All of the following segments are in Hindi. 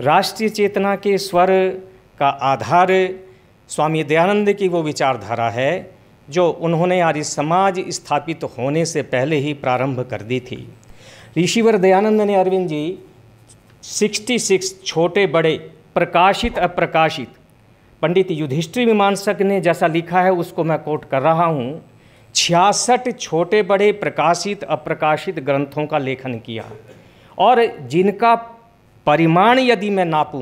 राष्ट्रीय चेतना के स्वर का आधार स्वामी दयानंद की वो विचारधारा है जो उन्होंने आर्य समाज स्थापित होने से पहले ही प्रारंभ कर दी थी। ऋषिवर दयानंद ने अरविंद जी 66 छोटे बड़े प्रकाशित अप्रकाशित, पंडित युधिष्ठिर मीमांसक ने जैसा लिखा है उसको मैं कोट कर रहा हूँ, 66 छोटे बड़े प्रकाशित अप्रकाशित ग्रंथों का लेखन किया और जिनका परिमाण यदि मैं नापूं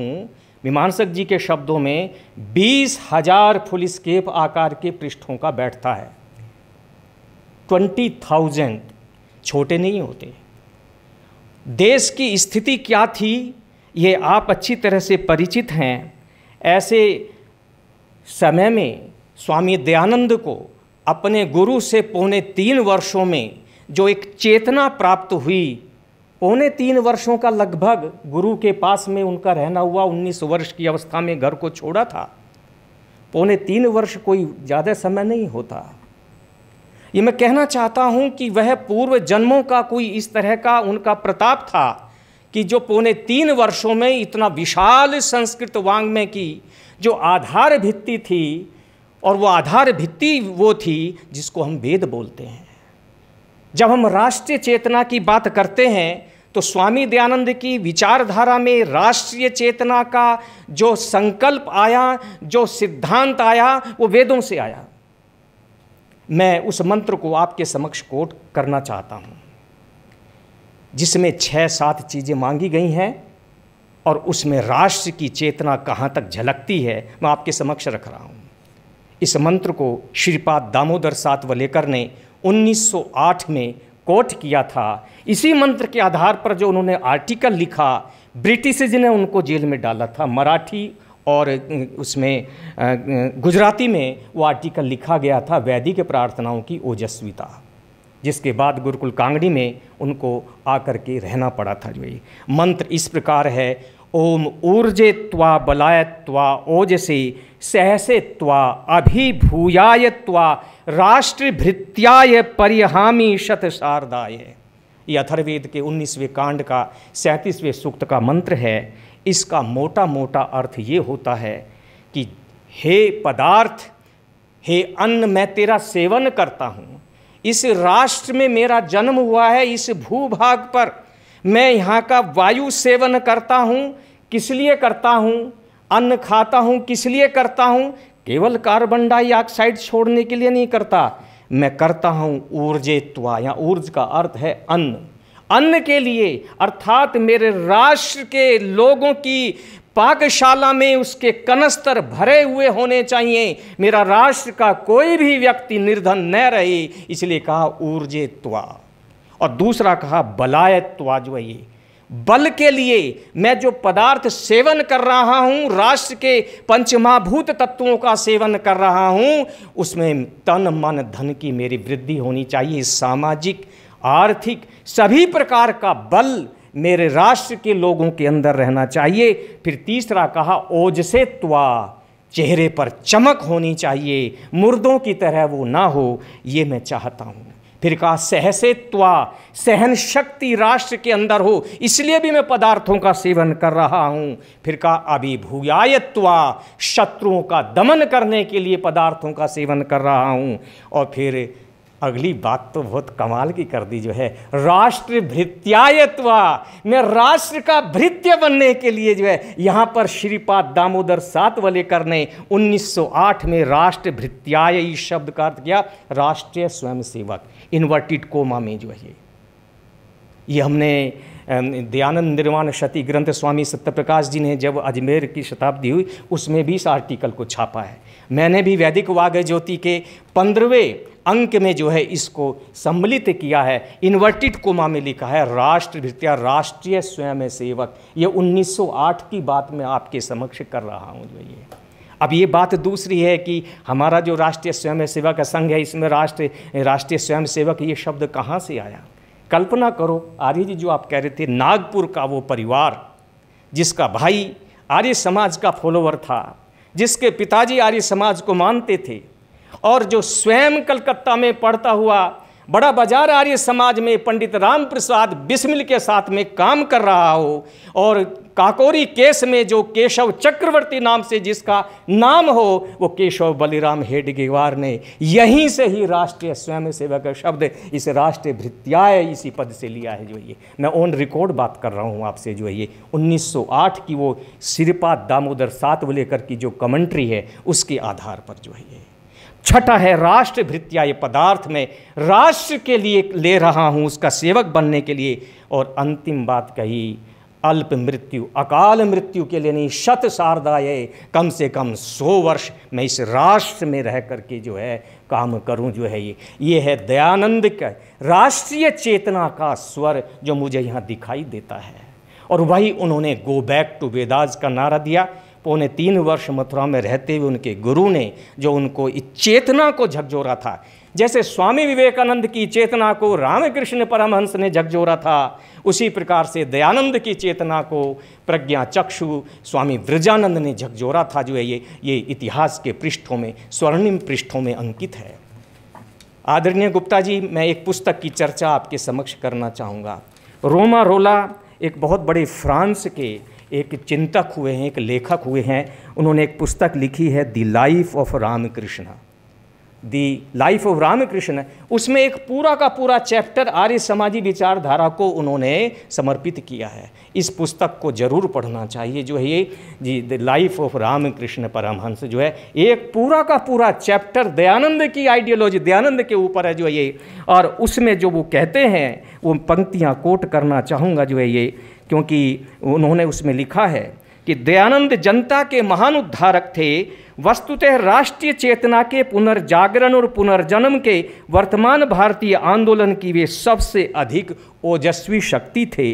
मीमांसक जी के शब्दों में 20,000 फुल स्केप आकार के पृष्ठों का बैठता है। 20,000 छोटे नहीं होते। देश की स्थिति क्या थी ये आप अच्छी तरह से परिचित हैं। ऐसे समय में स्वामी दयानंद को अपने गुरु से 3.25 वर्षों में जो एक चेतना प्राप्त हुई, 3.25 वर्षों का लगभग गुरु के पास में उनका रहना हुआ। 19 वर्ष की अवस्था में घर को छोड़ा था। 3.25 वर्ष कोई ज़्यादा समय नहीं होता। ये मैं कहना चाहता हूँ कि वह पूर्व जन्मों का कोई इस तरह का उनका प्रताप था कि जो 3.25 वर्षों में इतना विशाल संस्कृत वाङ्मय की जो आधार भित्ति थी, और वो आधार भित्ति वो थी जिसको हम वेद बोलते हैं। जब हम राष्ट्रीय चेतना की बात करते हैं तो स्वामी दयानंद की विचारधारा में राष्ट्रीय चेतना का जो संकल्प आया, जो सिद्धांत आया, वो वेदों से आया। मैं उस मंत्र को आपके समक्ष कोट करना चाहता हूँ जिसमें 6-7 चीज़ें मांगी गई हैं और उसमें राष्ट्र की चेतना कहाँ तक झलकती है मैं आपके समक्ष रख रहा हूँ। इस मंत्र को श्रीपाद दामोदर सातवलेकर ने 1908 में कोट किया था। इसी मंत्र के आधार पर जो उन्होंने आर्टिकल लिखा, ब्रिटिश ने उनको जेल में डाला था। मराठी और उसमें गुजराती में वो आर्टिकल लिखा गया था, वैदिक प्रार्थनाओं की ओजस्विता, जिसके बाद गुरुकुल कांगड़ी में उनको आकर के रहना पड़ा था। जो ये मंत्र इस प्रकार है, ओम ऊर्जे त्वा बलाय त्वा ओजसे सहसे त्वा अभिभूयाय त्वा राष्ट्रभृत्याय परिहामी शतशारदाय। ये अथर्ववेद के 19वें कांड का 37वें सूक्त का मंत्र है। इसका मोटा मोटा अर्थ ये होता है कि हे पदार्थ, हे अन्न, मैं तेरा सेवन करता हूँ। इस राष्ट्र में मेरा जन्म हुआ है, इस भूभाग पर मैं यहाँ का वायु सेवन करता हूँ। किस लिए करता हूँ? अन्न खाता हूँ किस लिए करता हूँ? केवल कार्बन डाइऑक्साइड छोड़ने के लिए नहीं करता, मैं करता हूँ ऊर्जेत्वा। यहाँ ऊर्ज का अर्थ है अन्न, अन्न के लिए, अर्थात मेरे राष्ट्र के लोगों की पाकशाला में उसके कनस्तर भरे हुए होने चाहिए। मेरा राष्ट्र का कोई भी व्यक्ति निर्धन न रहे, इसलिए कहा ऊर्जेत्वा। और दूसरा कहा बलायत्वा, जो है ये बल के लिए मैं जो पदार्थ सेवन कर रहा हूँ, राष्ट्र के पंचमहाभूत तत्वों का सेवन कर रहा हूँ, उसमें तन मन धन की मेरी वृद्धि होनी चाहिए। सामाजिक आर्थिक सभी प्रकार का बल मेरे राष्ट्र के लोगों के अंदर रहना चाहिए। फिर तीसरा कहा ओजसे त्वा, चेहरे पर चमक होनी चाहिए, मुर्दों की तरह वो ना हो, ये मैं चाहता हूँ। फिर कहा सहसे त्वा, सहन शक्ति राष्ट्र के अंदर हो, इसलिए भी मैं पदार्थों का सेवन कर रहा हूँ। फिर कहा अभिभूयायत्वा, शत्रुओं का दमन करने के लिए पदार्थों का सेवन कर रहा हूँ। और फिर अगली बात तो बहुत कमाल की कर दी, जो है राष्ट्र भृत्यायत्वा, मैं राष्ट्र का भृत्य बनने के लिए जो है, यहाँ पर श्रीपाद दामोदर सातवलेकर ने 1908 में राष्ट्र भृत्याय इस शब्द का अर्थ किया राष्ट्रीय स्वयंसेवक, इन्वर्टेड कोमा में जो है ये हमने दयानंद निर्वाण शती ग्रंथ स्वामी सत्यप्रकाश जी ने जब अजमेर की शताब्दी हुई उसमें भी इस आर्टिकल को छापा है। मैंने भी वैदिक वाग्य ज्योति के 15वें अंक में जो है इसको सम्मिलित किया है, इन्वर्टेड कोमा में लिखा है राष्ट्र भृत्या, राष्ट्रीय स्वयं सेवक। ये 1908 की बात मैं आपके समक्ष कर रहा हूँ। जो ये अब ये बात दूसरी है कि हमारा जो राष्ट्रीय स्वयं सेवक संघ है, इसमें राष्ट्रीय स्वयं सेवक ये शब्द कहाँ से आया? कल्पना करो आर्य जी, जो आप कह रहे थे, नागपुर का वो परिवार जिसका भाई आर्य समाज का फॉलोवर था, जिसके पिताजी आर्य समाज को मानते थे, और जो स्वयं कलकत्ता में पढ़ता हुआ बड़ा बाजार आर्य समाज में पंडित राम प्रसाद बिस्मिल के साथ में काम कर रहा हो, और काकोरी केस में जो केशव चक्रवर्ती नाम से जिसका नाम हो, वो केशव बलिराम हेडगेवार ने यहीं से ही राष्ट्रीय स्वयंसेवक शब्द इस राष्ट्रीय भृत्याय इसी पद से लिया है। जो ये मैं ऑन रिकॉर्ड बात कर रहा हूँ आपसे, जो है ये 1908 की वो श्रीपाद दामोदर सातवलेकर की जो कमेंट्री है उसके आधार पर जो है ये। छठा है राष्ट्र भृत्याय पदार्थ में राष्ट्र के लिए ले रहा हूँ, उसका सेवक बनने के लिए। और अंतिम बात कही, अल्प मृत्यु, अकाल मृत्यु के लिए नहीं, शत शारदाय, कम से कम 100 वर्ष मैं इस राष्ट्र में रह करके जो है काम करूं। जो है ये है दयानंद का राष्ट्रीय चेतना का स्वर जो मुझे यहाँ दिखाई देता है। और वही उन्होंने गो बैक टू वेदास का नारा दिया। 3.25 वर्ष मथुरा में रहते हुए उनके गुरु ने जो उनको इस चेतना को झकझोरा था, जैसे स्वामी विवेकानंद की चेतना को रामकृष्ण परमहंस ने झकझोरा था, उसी प्रकार से दयानंद की चेतना को प्रज्ञा चक्षु स्वामी ब्रजानंद ने झकझोरा था। जो है ये इतिहास के पृष्ठों में, स्वर्णिम पृष्ठों में अंकित है। आदरणीय गुप्ता जी, मैं एक पुस्तक की चर्चा आपके समक्ष करना चाहूँगा। रोमा रोला एक बहुत बड़े फ्रांस के एक चिंतक हुए हैं, एक लेखक हुए हैं। उन्होंने एक पुस्तक लिखी है the life of Ramakrishna, the life of Ramakrishna. उसमें एक पूरा का पूरा चैप्टर आर्य समाजी विचारधारा को उन्होंने समर्पित किया है। इस पुस्तक को जरूर पढ़ना चाहिए। जो है ये जी the life of Ramakrishna Paramahansa, जो है एक पूरा का पूरा चैप्टर दयानंद की आइडियोलॉजी, दयानंद के ऊपर है। जो है ये, और उसमें जो वो कहते हैं वो पंक्तियाँ कोट करना चाहूँगा। जो है ये, क्योंकि उन्होंने उसमें लिखा है कि दयानंद जनता के महान उद्धारक थे, वस्तुतः राष्ट्रीय चेतना के पुनर्जागरण और पुनर्जन्म के वर्तमान भारतीय आंदोलन की वे सबसे अधिक ओजस्वी शक्ति थे।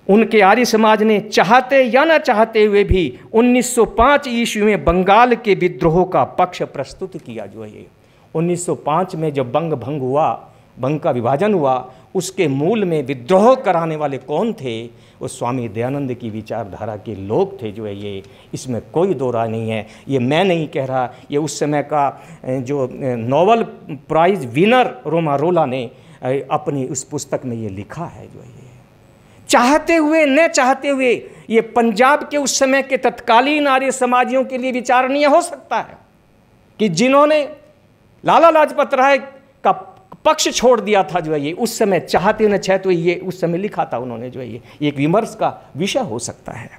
उनके आर्य समाज ने चाहते या न चाहते हुए भी 1905 ईस्वी में बंगाल के विद्रोह का पक्ष प्रस्तुत किया। जो है 1905 में जब बंग भंग हुआ, बंग का विभाजन हुआ, उसके मूल में विद्रोह कराने वाले कौन थे? वो स्वामी दयानंद की विचारधारा के लोग थे। जो है ये, इसमें कोई दो राय नहीं है। ये मैं नहीं कह रहा, ये उस समय का जो नोबेल प्राइज विनर रोमा रोला ने अपनी उस पुस्तक में ये लिखा है। जो है ये चाहते हुए न चाहते हुए ये पंजाब के उस समय के तत्कालीन आर्य समाजियों के लिए विचारणीय हो सकता है कि जिन्होंने लाला लाजपत राय का पक्ष छोड़ दिया था। जो है ये उस समय चाहते न चाहते तो ये उस समय लिखा था उन्होंने। जो है ये एक विमर्श का विषय हो सकता है।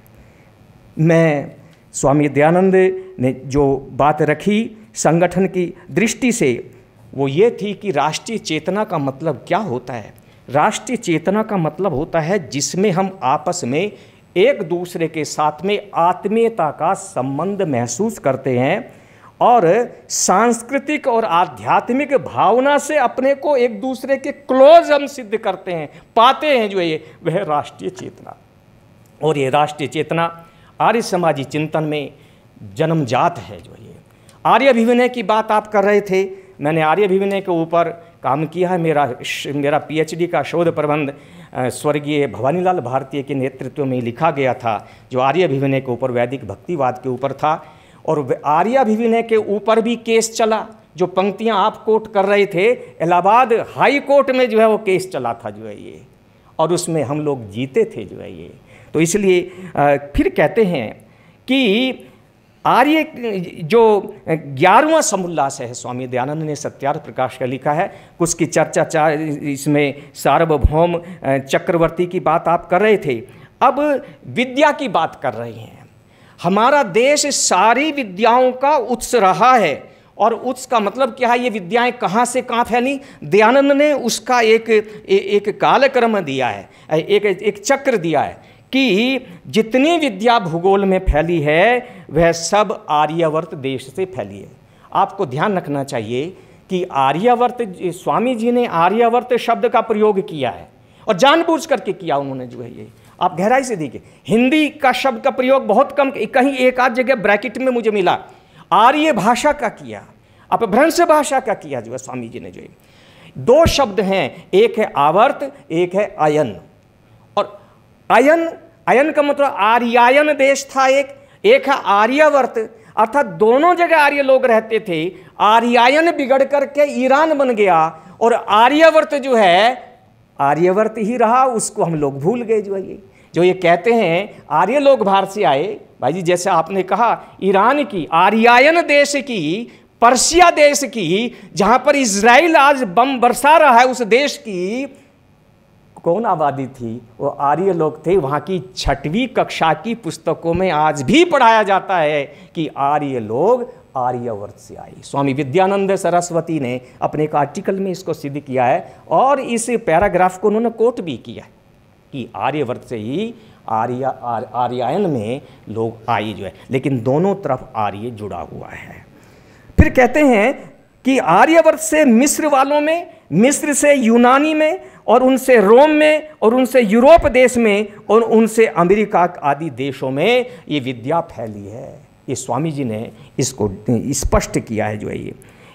मैं स्वामी दयानंद ने जो बात रखी संगठन की दृष्टि से, वो ये थी कि राष्ट्रीय चेतना का मतलब क्या होता है। राष्ट्रीय चेतना का मतलब होता है जिसमें हम आपस में एक दूसरे के साथ में आत्मीयता का संबंध महसूस करते हैं और सांस्कृतिक और आध्यात्मिक भावना से अपने को एक दूसरे के क्लोज हम सिद्ध करते हैं, पाते हैं। जो ये वह राष्ट्रीय चेतना, और ये राष्ट्रीय चेतना आर्य समाजी चिंतन में जन्मजात है। जो ये आर्य अभिविनय की बात आप कर रहे थे, मैंने आर्य अभिविनय के ऊपर काम किया है। मेरा PhD का शोध प्रबंध स्वर्गीय भवानीलाल भारतीय के नेतृत्व में लिखा गया था, जो आर्य अभिविनय के ऊपर, वैदिक भक्तिवाद के ऊपर था। और आर्य अभिविनय के ऊपर भी केस चला। जो पंक्तियां आप कोट कर रहे थे, इलाहाबाद हाई कोर्ट में जो है वो केस चला था। जो है ये, और उसमें हम लोग जीते थे। जो है ये, तो इसलिए फिर कहते हैं कि आर्य जो 11वां समुल्लास है, स्वामी दयानंद ने सत्यार्थ प्रकाश का लिखा है। कुछ की चर्चा इसमें सार्वभौम चक्रवर्ती की बात आप कर रहे थे, अब विद्या की बात कर रहे हैं। हमारा देश सारी विद्याओं का उत्स रहा है, और उत्स का मतलब क्या है? ये विद्याएं कहाँ से कहाँ फैली? दयानंद ने उसका एक कालक्रम दिया है, एक चक्र दिया है कि जितनी विद्या भूगोल में फैली है वह सब आर्यावर्त देश से फैली है। आपको ध्यान रखना चाहिए कि आर्यावर्त, स्वामी जी ने आर्यावर्त शब्द का प्रयोग किया है, और जानबूझ करके किया उन्होंने। जो है ये आप गहराई से देखिए, हिंदी का शब्द का प्रयोग बहुत कम, कहीं एक आध जगह ब्रैकेट में मुझे मिला। आर्य भाषा का किया, अपभ्रंश भाषा का किया। जो है स्वामी जी ने, जो है 2 शब्द हैं, एक है आवर्त, एक है आयन। और आयन का मतलब आर्यायन देश था, एक है आर्यावर्त। अर्थात दोनों जगह आर्य लोग रहते थे। आर्यायन बिगड़ करके ईरान बन गया और आर्यावर्त जो है आर्यावर्त ही रहा, उसको हम लोग भूल गए। जो ये कहते हैं आर्य लोग बाहर से आए, भाई जी जैसे आपने कहा ईरान की, आर्यायन देश की, पर्शिया देश की, जहां पर इजराइल आज बम बरसा रहा है, उस देश की कौन आबादी थी? वो आर्य लोग थे। वहाँ की 6वीं कक्षा की पुस्तकों में आज भी पढ़ाया जाता है कि आर्य लोग आर्यावर्त से आए। स्वामी विद्यानंद सरस्वती ने अपने एक आर्टिकल में इसको सिद्ध किया है और इस पैराग्राफ को उन्होंने कोट भी किया है कि आर्यावर्त से ही आर्यायन में लोग आए जो है, लेकिन दोनों तरफ आर्य जुड़ा हुआ है। फिर कहते हैं कि आर्यावर्त से मिस्र वालों में, मिस्र से यूनानी में, और उनसे रोम में, और उनसे यूरोप देश में, और उनसे अमेरिका आदि देशों में ये विद्या फैली है। ये स्वामी जी ने इसको स्पष्ट किया है जो है ये।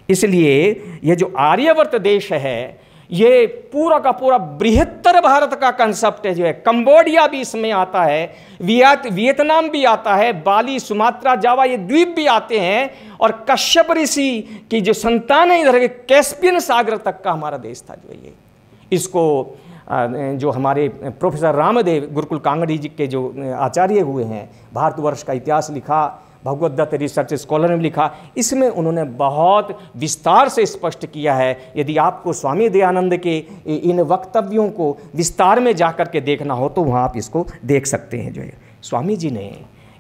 इसलिए ये जो आर्यावर्त देश है ये पूरा का पूरा बृहत्तर भारत का कंसेप्ट है जो है। कंबोडिया भी इसमें आता है, वियतनाम भी आता है, बाली, सुमात्रा, जावा ये द्वीप भी आते हैं, और कश्यप ऋषि की जो संतान है इधर के कैस्पियन सागर तक का हमारा देश था जो है ये। इसको जो हमारे प्रोफेसर रामदेव गुरुकुल कांगड़ी जी के जो आचार्य हुए हैं, भारतवर्ष का इतिहास लिखा, भगवत दत्त रिसर्च स्कॉलर ने लिखा, इसमें उन्होंने बहुत विस्तार से स्पष्ट किया है। यदि आपको स्वामी दयानंद के इन वक्तव्यों को विस्तार में जाकर के देखना हो तो वहाँ आप इसको देख सकते हैं जो है। स्वामी जी ने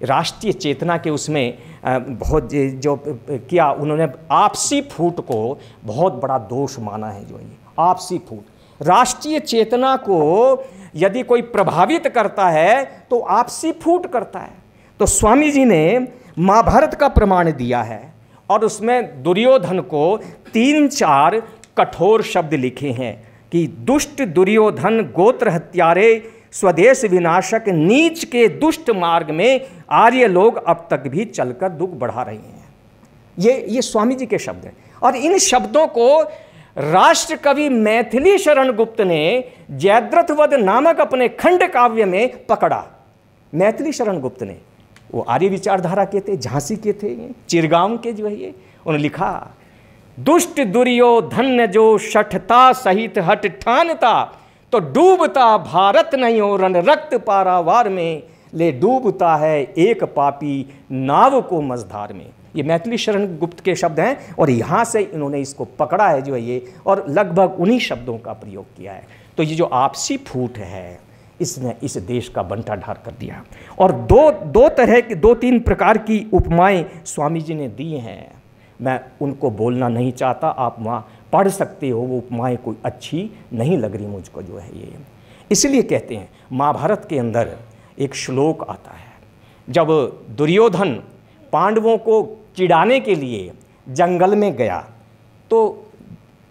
राष्ट्रीय चेतना के उसमें बहुत जो किया, उन्होंने आपसी फूट को बहुत बड़ा दोष माना है जो है। आपसी फूट, राष्ट्रीय चेतना को यदि कोई प्रभावित करता है तो आपसी फूट करता है। तो स्वामी जी ने महाभारत का प्रमाण दिया है और उसमें दुर्योधन को 3-4 कठोर शब्द लिखे हैं कि दुष्ट दुर्योधन, गोत्र हत्यारे, स्वदेश विनाशक, नीच के दुष्ट मार्ग में आर्य लोग अब तक भी चलकर दुख बढ़ा रहे हैं। ये स्वामी जी के शब्द हैं। और इन शब्दों को राष्ट्र कवि मैथिली शरण गुप्त ने जयद्रथवध नामक अपने खंड काव्य में पकड़ा। मैथिली शरण गुप्त ने, वो आर्य विचारधारा के थे, झांसी के थे, चिरगांव के जो है ये, उन्होंने लिखा दुष्ट दुर्योधन जो शठता सहित हट ठानता, तो डूबता भारत नहीं हो रन रक्त पारावार में, ले डूबता है एक पापी नाव को मझधार में। ये मैथिली शरण गुप्त के शब्द हैं और यहाँ से इन्होंने इसको पकड़ा है जो है ये, और लगभग उन्हीं शब्दों का प्रयोग किया है। तो ये जो आपसी फूट है इसने इस देश का बंटा ढार कर दिया। और दो तरह की 2-3 प्रकार की उपमाएं स्वामी जी ने दी हैं, मैं उनको बोलना नहीं चाहता, आप वहाँ पढ़ सकते हो। वो उपमाएं कोई अच्छी नहीं लग रही मुझको जो है ये। इसलिए कहते हैं महाभारत के अंदर एक श्लोक आता है, जब दुर्योधन पांडवों को चिढ़ाने के लिए जंगल में गया तो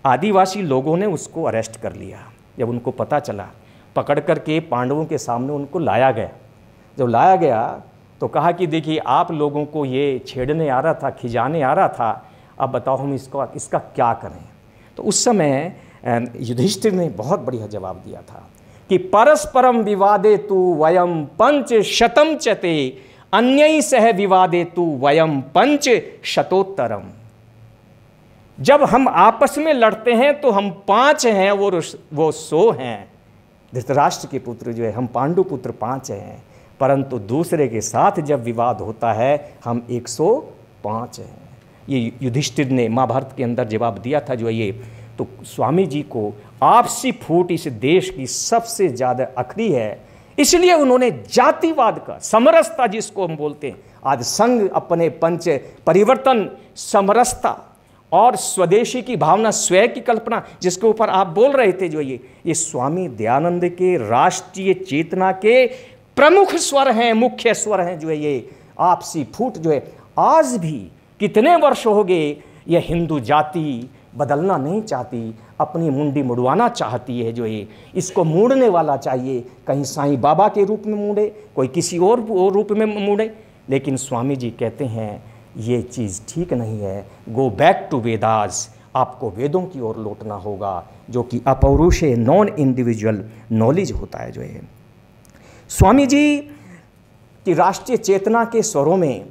आदिवासी लोगों ने उसको अरेस्ट कर लिया। जब उनको पता चला, पकड़ करके पांडवों के सामने उनको लाया गया। जब लाया गया तो कहा कि देखिए आप लोगों को ये छेड़ने आ रहा था, खिजाने आ रहा था, अब बताओ हम इसका क्या करें। तो उस समय युधिष्ठिर ने बहुत बढ़िया जवाब दिया था कि परस्परम विवादे तु वयम पंच शतम चते, अन्यै सह विवादे तु वयम पंच शतोत्तरम। जब हम आपस में लड़ते हैं तो हम 5 हैं, वो 100 हैं। धृतराष्ट्र के पुत्र जो है, हम पांडु पुत्र 5 हैं, परंतु दूसरे के साथ जब विवाद होता है हम 105 हैं। ये युधिष्ठिर ने महाभारत के अंदर जवाब दिया था जो है ये। तो स्वामी जी को आपसी फूट इस देश की सबसे ज़्यादा अखरी है, इसलिए उन्होंने जातिवाद का, समरसता जिसको हम बोलते हैं, आज संघ अपने पंच परिवर्तन, समरसता और स्वदेशी की भावना, स्वयं की कल्पना जिसके ऊपर आप बोल रहे थे जो ये स्वामी दयानंद के राष्ट्रीय चेतना के प्रमुख स्वर हैं, मुख्य स्वर हैं जो है ये। आपसी फूट जो है आज भी कितने वर्ष हो गए, यह हिंदू जाति बदलना नहीं चाहती, अपनी मुंडी मुड़वाना चाहती है जो ये। इसको मोड़ने वाला चाहिए, कहीं साईं बाबा के रूप में मोड़े, कोई किसी और रूप में मोड़े, लेकिन स्वामी जी कहते हैं ये चीज़ ठीक नहीं है। गो बैक टू वेदास, आपको वेदों की ओर लौटना होगा, जो कि अपौरुषेय नॉन इंडिविजुअल नॉलेज होता है जो है। स्वामी जी की राष्ट्रीय चेतना के स्वरों में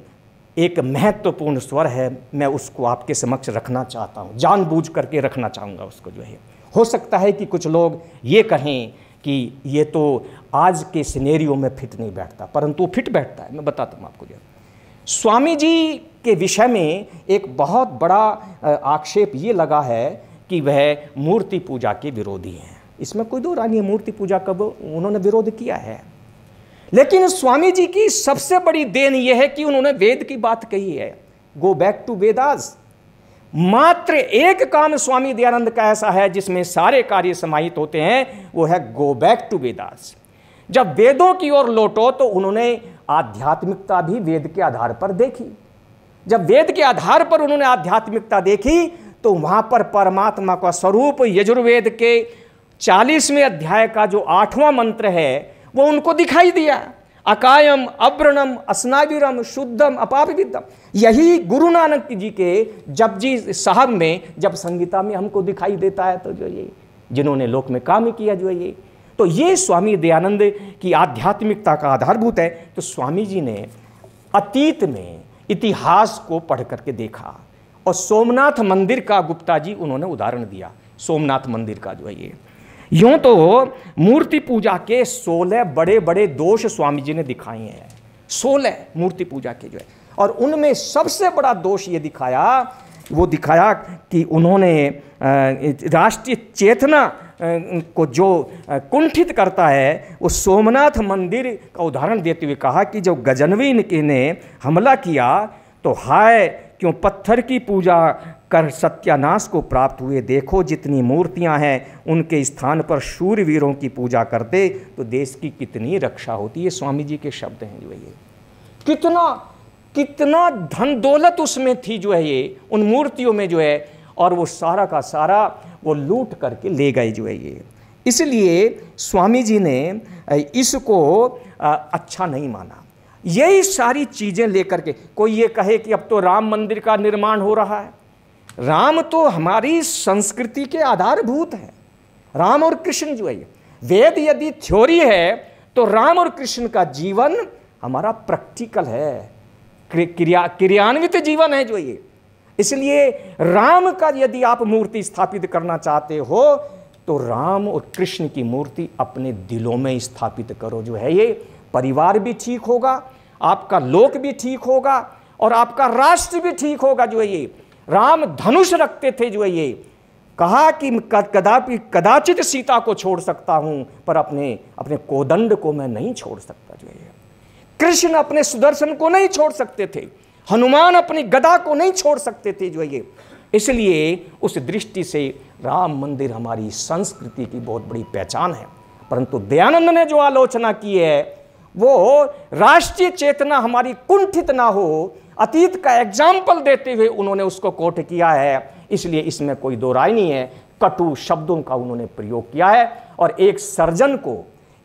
एक महत्वपूर्ण स्वर है, मैं उसको आपके समक्ष रखना चाहता हूँ, जानबूझ करके रखना चाहूँगा उसको जो है। हो सकता है कि कुछ लोग ये कहें कि ये तो आज के सिनेरियो में फिट नहीं बैठता, परंतु वो फिट बैठता है। मैं बताता हूँ आपको जो स्वामी जी के विषय में एक बहुत बड़ा आक्षेप ये लगा है कि वह मूर्ति पूजा के विरोधी हैं। इसमें कोई दो राय नहीं है, मूर्ति पूजा का उन्होंने विरोध किया है, लेकिन स्वामी जी की सबसे बड़ी देन यह है कि उन्होंने वेद की बात कही है, गो बैक टू वेदास। मात्र एक काम स्वामी दयानंद का ऐसा है जिसमें सारे कार्य समाहित होते हैं, वो है गो बैक टू वेदास। जब वेदों की ओर लौटो तो उन्होंने आध्यात्मिकता भी वेद के आधार पर देखी। जब वेद के आधार पर उन्होंने आध्यात्मिकता देखी तो वहां पर परमात्मा का स्वरूप यजुर्वेद के 40वें अध्याय का जो 8वां मंत्र है वो उनको दिखाई दिया। अकायम अव्रणम अस्नाविरम शुद्धम अपापविद्धम। यही गुरु नानक जी के जपजी साहब में जब संगीता में हमको दिखाई देता है। तो जो ये जिन्होंने लोक में काम किया जो ये, तो ये स्वामी दयानंद की आध्यात्मिकता का आधारभूत है। तो स्वामी जी ने अतीत में इतिहास को पढ़ करके देखा और सोमनाथ मंदिर का गुप्ता जी उन्होंने उदाहरण दिया, सोमनाथ मंदिर का जो है ये। यूं तो मूर्ति पूजा के 16 बड़े बड़े दोष स्वामी जी ने दिखाए हैं, 16 मूर्ति पूजा के जो है, और उनमें सबसे बड़ा दोष ये वो दिखाया कि उन्होंने राष्ट्रीय चेतना को जो कुंठित करता है, वो सोमनाथ मंदिर का उदाहरण देते हुए कहा कि जब गजनवी ने हमला किया तो हाय क्यों पत्थर की पूजा कर सत्यानाश को प्राप्त हुए। देखो जितनी मूर्तियां हैं उनके स्थान पर शूरवीरों की पूजा करते तो देश की कितनी रक्षा होती है। स्वामी जी के शब्द हैं जो है ये। कितना धन दौलत उसमें थी जो है ये, उन मूर्तियों में जो है, और वो सारा का सारा वो लूट करके ले गए जो है ये। इसलिए स्वामी जी ने इसको अच्छा नहीं माना। यही सारी चीज़ें लेकर के कोई ये कहे कि अब तो राम मंदिर का निर्माण हो रहा है। राम तो हमारी संस्कृति के आधारभूत है, राम और कृष्ण जो है। वेद यदि थ्योरी है तो राम और कृष्ण का जीवन हमारा प्रैक्टिकल है, क्रियान्वित जीवन है जो ये। इसलिए राम का यदि आप मूर्ति स्थापित करना चाहते हो तो राम और कृष्ण की मूर्ति अपने दिलों में स्थापित करो जो है ये। परिवार भी ठीक होगा, आपका लोक भी ठीक होगा और आपका राष्ट्र भी ठीक होगा जो है ये। राम धनुष रखते थे जो है ये, कहा कि कदाचित सीता को छोड़ सकता हूं पर अपने कोदंड को मैं नहीं छोड़ सकता जो है। कृष्ण अपने सुदर्शन को नहीं छोड़ सकते थे, हनुमान अपनी गदा को नहीं छोड़ सकते थे जो है ये। इसलिए उस दृष्टि से राम मंदिर हमारी संस्कृति की बहुत बड़ी पहचान है। परंतु दयानंद ने जो आलोचना की है वो राष्ट्रीय चेतना हमारी कुंठित ना हो, अतीत का एग्जाम्पल देते हुए उन्होंने उसको कोट किया है। इसलिए इसमें कोई दो राय नहीं है, कटु शब्दों का उन्होंने प्रयोग किया है। और एक सर्जन को,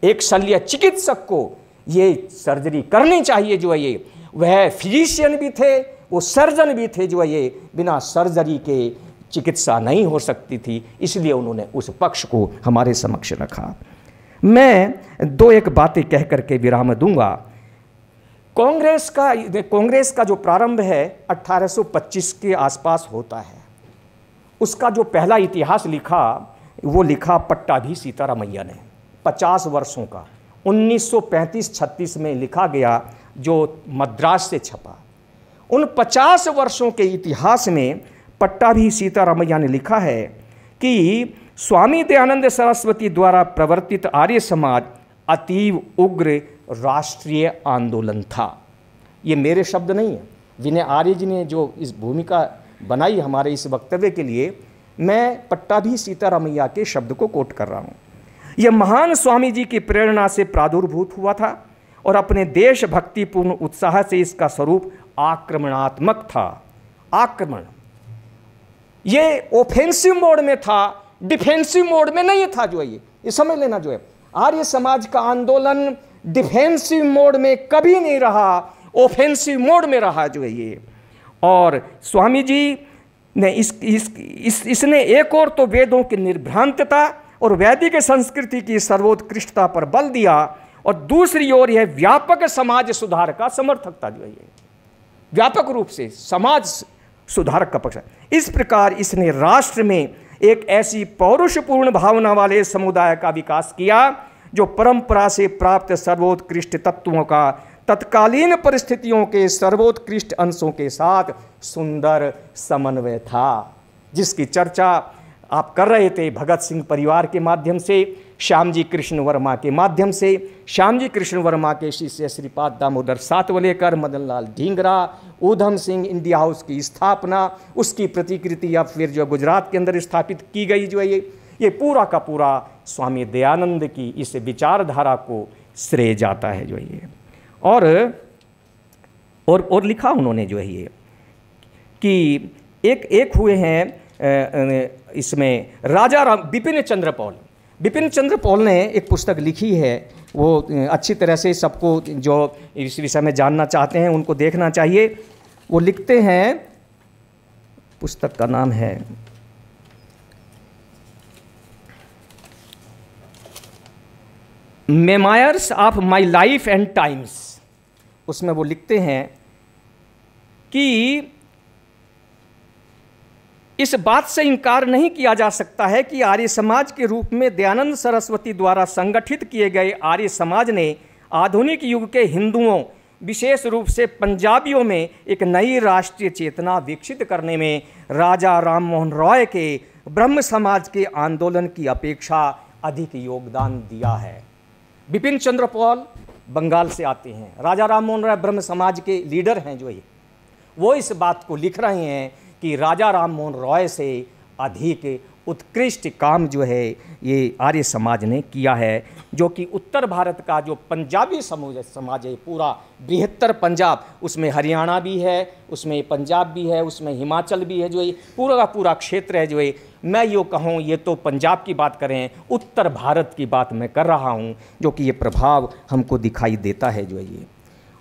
एक शल्य चिकित्सक को ये सर्जरी करनी चाहिए जो है ये। वह फिजिशियन भी थे, वो सर्जन भी थे जो है ये। बिना सर्जरी के चिकित्सा नहीं हो सकती थी, इसलिए उन्होंने उस पक्ष को हमारे समक्ष रखा। मैं दो एक बातें कह करके विराम दूंगा। कांग्रेस का जो प्रारंभ है 1825 के आसपास होता है। उसका जो पहला इतिहास लिखा वो लिखा पट्टाभी सीतारामैया ने, 50 वर्षों का, 1935-36 में लिखा गया, जो मद्रास से छपा। उन 50 वर्षों के इतिहास में पट्टाभी सीतारामैया ने लिखा है कि स्वामी दयानंद सरस्वती द्वारा प्रवर्तित आर्य समाज अतीव उग्र राष्ट्रीय आंदोलन था। ये मेरे शब्द नहीं है, विनय आर्य जी ने जो इस भूमिका बनाई हमारे इस वक्तव्य के लिए, मैं पट्टाभी सीतारामैया के शब्द को कोट कर रहा हूँ। यह महान स्वामी जी की प्रेरणा से प्रादुर्भूत हुआ था और अपने देशभक्तिपूर्ण उत्साह से इसका स्वरूप आक्रमणात्मक था। आक्रमण, ये ऑफेंसिव मोड में था, डिफेंसिव मोड में नहीं था जो है ये समझ लेना जो है। आर्य समाज का आंदोलन डिफेंसिव मोड में कभी नहीं रहा, ऑफेंसिव मोड में रहा जो है ये। और स्वामी जी ने इसने एक और तो वेदों की निर्भ्रांतता और वैदिक संस्कृति की सर्वोत्कृष्टता पर बल दिया और दूसरी ओर यह व्यापक समाज सुधार का समर्थक था जो है ये। व्यापक रूप से समाज सुधारक का पक्ष है। इस प्रकार इसने राष्ट्र में एक ऐसी पौरुषपूर्ण भावना वाले समुदाय का विकास किया जो परंपरा से प्राप्त सर्वोत्कृष्ट तत्वों का तत्कालीन परिस्थितियों के सर्वोत्कृष्ट अंशों के साथ सुंदर समन्वय था, जिसकी चर्चा आप कर रहे थे भगत सिंह परिवार के माध्यम से, श्यामजी कृष्ण वर्मा के माध्यम से, श्यामजी कृष्ण वर्मा के शिष्य श्रीपाद दामोदर सातवलेकर, मदनलाल ढींगरा, ऊधम सिंह, इंडिया हाउस की स्थापना, उसकी प्रतिकृति अब फिर जो गुजरात के अंदर स्थापित की गई जो है ये पूरा का पूरा स्वामी दयानंद की इस विचारधारा को श्रेय जाता है जो है ये। और लिखा उन्होंने जो है ये कि एक हुए हैं इसमें राजा राम बिपिन चंद्र पॉल ने एक पुस्तक लिखी है, वो अच्छी तरह से सबको जो इस विषय में जानना चाहते हैं उनको देखना चाहिए। वो लिखते हैं, पुस्तक का नाम है memoirs of my life and times. उसमें वो लिखते हैं कि इस बात से इनकार नहीं किया जा सकता है कि आर्य समाज के रूप में दयानंद सरस्वती द्वारा संगठित किए गए आर्य समाज ने आधुनिक युग के हिंदुओं, विशेष रूप से पंजाबियों में एक नई राष्ट्रीय चेतना विकसित करने में राजा राम मोहन रॉय के ब्रह्म समाज के आंदोलन की अपेक्षा अधिक योगदान दिया है। बिपिन चंद्र पॉल बंगाल से आते हैं, राजा राम मोहन रॉय ब्रह्म समाज के लीडर हैं जो ये, वो इस बात को लिख रहे हैं कि राजा राम मोहन रॉय से अधिक उत्कृष्ट काम जो है ये आर्य समाज ने किया है, जो कि उत्तर भारत का जो पंजाबी समाज है, पूरा बृहत्तर पंजाब, उसमें हरियाणा भी है, उसमें पंजाब भी है, उसमें हिमाचल भी है, जो ये पूरा का पूरा क्षेत्र है जो है, मैं यो कहूँ ये तो पंजाब की बात करें, उत्तर भारत की बात मैं कर रहा हूँ, जो कि ये प्रभाव हमको दिखाई देता है जो है ये।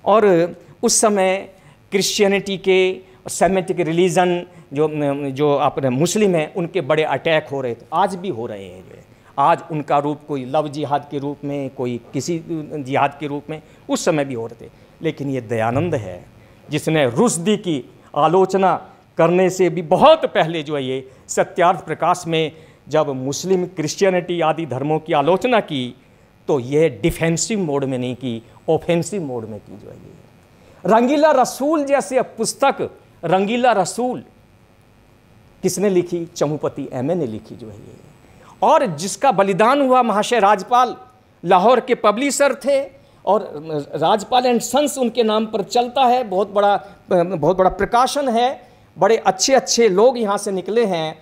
और उस समय क्रिश्चियनिटी के, सेमेटिक रिलीजन जो अपने मुस्लिम हैं, उनके बड़े अटैक हो रहे थे, आज भी हो रहे हैं जो है। आज उनका रूप कोई लव जिहाद के रूप में, कोई किसी जिहाद के रूप में उस समय भी हो रहे थे। लेकिन ये दयानंद है जिसने रुश्दी की आलोचना करने से भी बहुत पहले जो है ये सत्यार्थ प्रकाश में जब मुस्लिम, क्रिश्चियनिटी आदि धर्मों की आलोचना की तो ये डिफेंसिव मोड में नहीं की, ऑफेंसिव मोड में की जो है ये। रंगीला रसूल जैसे पुस्तक, रंगीला रसूल किसने लिखी? चमुपति एमए ने लिखी जो है ये, और जिसका बलिदान हुआ महाशय राजपाल लाहौर के पब्लिशर थे, और राजपाल एंड सन्स उनके नाम पर चलता है, बहुत बड़ा प्रकाशन है, बड़े अच्छे अच्छे लोग यहाँ से निकले हैं।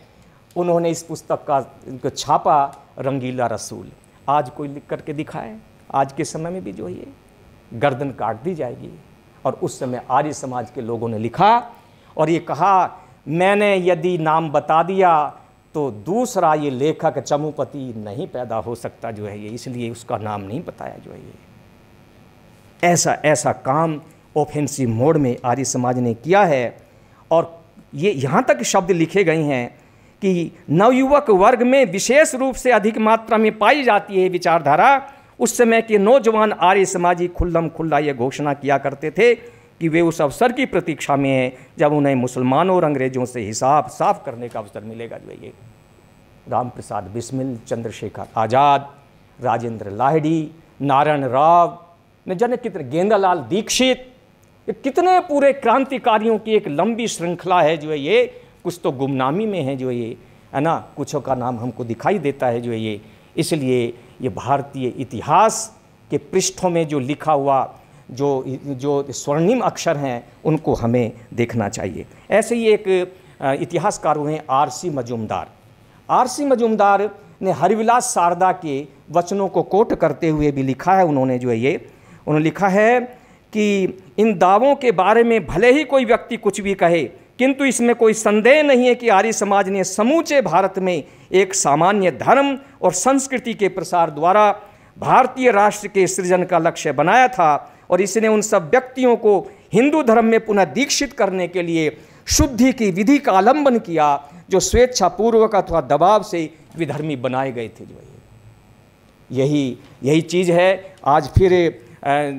उन्होंने इस पुस्तक का छापा रंगीला रसूल। आज कोई लिख करके दिखाए, आज के समय में भी जो है ये गर्दन काट दी जाएगी। और उस समय आर्य समाज के लोगों ने लिखा और ये कहा, मैंने यदि नाम बता दिया तो दूसरा ये लेखक चमुपति नहीं पैदा हो सकता जो है ये, इसलिए उसका नाम नहीं बताया जो है ये। ऐसा काम ऑफेंसिव मोड में आर्य समाज ने किया है। और ये यहाँ तक शब्द लिखे गए हैं कि नवयुवक वर्ग में विशेष रूप से अधिक मात्रा में पाई जाती है विचारधारा। उस समय के नौजवान आर्य समाजी खुल्लम खुल्ला ये घोषणा किया करते थे कि वे उस अवसर की प्रतीक्षा में हैं जब उन्हें मुसलमानों और अंग्रेजों से हिसाब साफ करने का अवसर मिलेगा जो है ये। राम प्रसाद बिस्मिल, चंद्रशेखर आज़ाद, राजेंद्र लाहिड़ी, नारायण राव, न जाने कितने, गेंदालाल दीक्षित, कितने पूरे क्रांतिकारियों की एक लंबी श्रृंखला है जो है ये। कुछ तो गुमनामी में है जो ये, है ना, कुछों का नाम हमको दिखाई देता है जो है ये। इसलिए ये भारतीय इतिहास के पृष्ठों में जो लिखा हुआ जो स्वर्णिम अक्षर हैं उनको हमें देखना चाहिए। ऐसे ही एक इतिहासकार हुए आरसी मजूमदार। आरसी मजूमदार ने हरिविलास शारदा के वचनों को कोट करते हुए भी लिखा है उन्होंने जो है ये। उन्होंने लिखा है कि इन दावों के बारे में भले ही कोई व्यक्ति कुछ भी कहे, किंतु इसमें कोई संदेह नहीं है कि आर्य समाज ने समूचे भारत में एक सामान्य धर्म और संस्कृति के प्रसार द्वारा भारतीय राष्ट्र के सृजन का लक्ष्य बनाया था, और इसने उन सब व्यक्तियों को हिंदू धर्म में पुनः दीक्षित करने के लिए शुद्धि की विधि का अवलंबन किया जो स्वेच्छापूर्वक अथवा दबाव से विधर्मी बनाए गए थे। जो यही चीज़ है आज फिर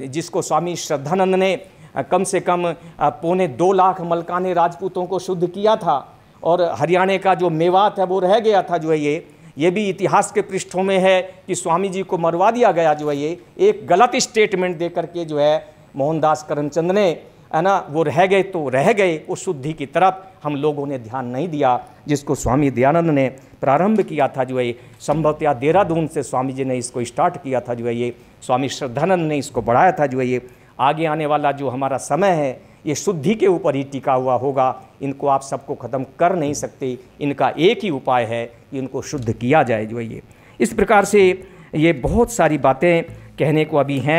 जिसको स्वामी श्रद्धानंद ने कम से कम 2.25 लाख मलकाने राजपूतों को शुद्ध किया था, और हरियाणा का जो मेवात है वो रह गया था जो है ये भी इतिहास के पृष्ठों में है कि स्वामी जी को मरवा दिया गया जो है ये एक गलत स्टेटमेंट दे करके जो है मोहनदास करमचंद ने, है ना, वो रह गए तो रह गए, उस शुद्धि की तरफ हम लोगों ने ध्यान नहीं दिया जिसको स्वामी दयानंद ने प्रारंभ किया था जो है संभवतः देहरादून से स्वामी जी ने इसको स्टार्ट किया था जो है ये, स्वामी श्रद्धानंद ने इसको बढ़ाया था जो है ये। आगे आने वाला जो हमारा समय है ये शुद्धि के ऊपर ही टिका हुआ होगा, इनको आप सबको ख़त्म कर नहीं सकते, इनका एक ही उपाय है कि इनको शुद्ध किया जाए जो है ये। इस प्रकार से ये बहुत सारी बातें कहने को अभी हैं।